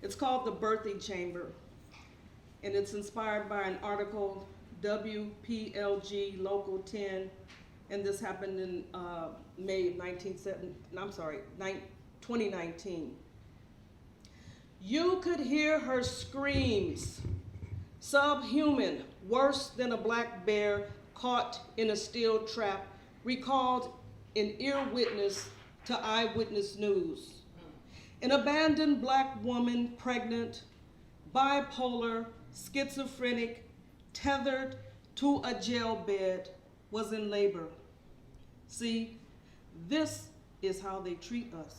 It's called The Birthing Chamber, and it's inspired by an article, WPLG Local 10, and this happened in May of 2019. You could hear her screams, subhuman, worse than a black bear caught in a steel trap, recalled an ear witness to Eyewitness News. An abandoned black woman, pregnant, bipolar, schizophrenic, tethered to a jail bed, was in labor. See, this is how they treat us.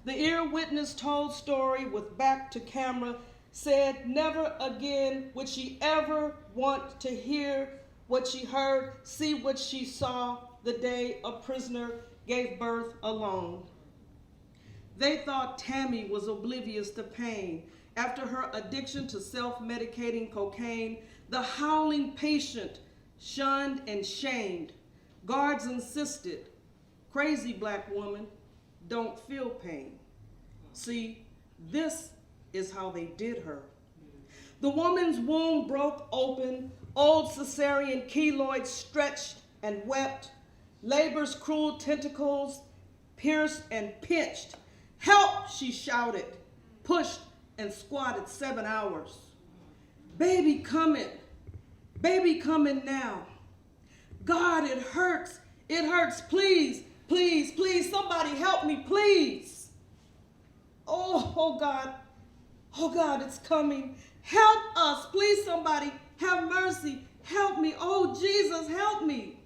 The ear witness told story with back to camera, said never again would she ever want to hear what she heard, see what she saw the day a prisoner gave birth alone. They thought Tammy was oblivious to pain. After her addiction to self-medicating cocaine, the howling patient shunned and shamed. Guards insisted, crazy black woman, don't feel pain. See, this is how they did her. The woman's womb broke open, old cesarean keloids stretched and wept, labor's cruel tentacles pierced and pinched. Help, she shouted, pushed and squatted 7 hours. Baby coming now. God, it hurts, please, please, please, somebody help me, please. Oh God, it's coming. Help us, please, somebody, have mercy, help me. Oh, Jesus, help me.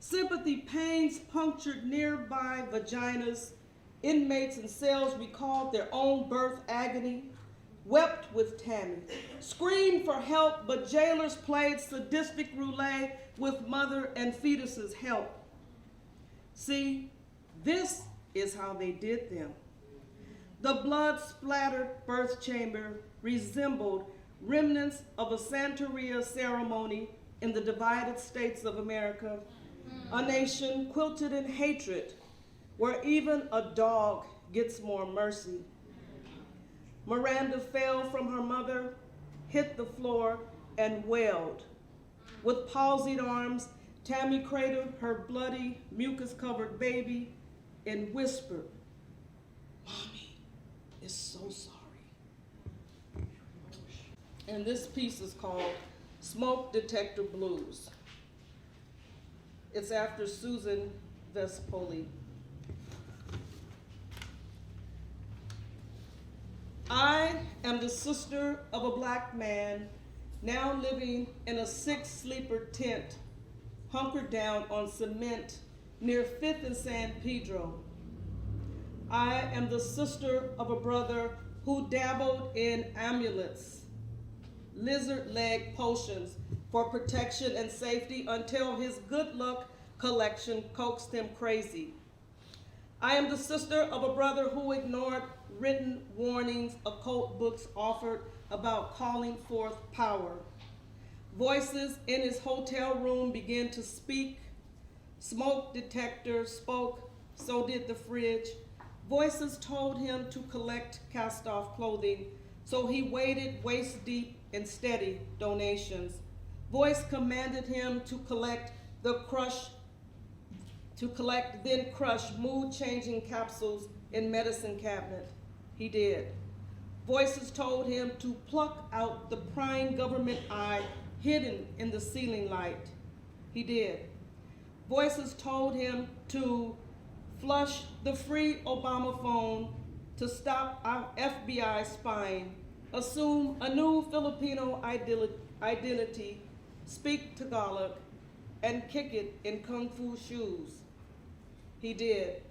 Sympathy pains punctured nearby vaginas. Inmates in cells recalled their own birth agony, wept with Tammy, screamed for help, but jailers played sadistic roulette with mother and fetus's help. See, this is how they did them. The blood-splattered birth chamber resembled remnants of a Santeria ceremony in the divided states of America, a nation quilted in hatred, where even a dog gets more mercy. Miranda fell from her mother, hit the floor, and wailed. With palsied arms, Tammy cradled her bloody, mucus-covered baby and whispered, "Mommy is so sorry." And this piece is called Smoke Detector Blues. It's after Susan Vespoli. I am the sister of a black man now living in a six-sleeper tent, hunkered down on cement near 5th and San Pedro. I am the sister of a brother who dabbled in amulets, lizard leg potions for protection and safety until his good luck collection coaxed him crazy. I am the sister of a brother who ignored written warnings occult books offered about calling forth power. Voices in his hotel room began to speak. Smoke detector spoke, so did the fridge. Voices told him to collect cast-off clothing, so he waded waist-deep in steady donations. Voice commanded him to collect then crush mood-changing capsules in medicine cabinet. He did. Voices told him to pluck out the prying government eye hidden in the ceiling light. He did. Voices told him to flush the free Obama phone, to stop our FBI spying, assume a new Filipino identity, speak Tagalog, and kick it in kung fu shoes. He did.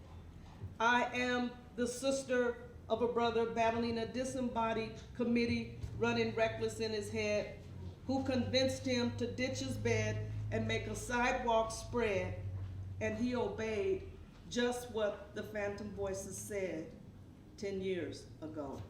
I am the sister of a brother battling a disembodied committee running reckless in his head, who convinced him to ditch his bed and make a sidewalk spread, and he obeyed just what the phantom voices said 10 years ago.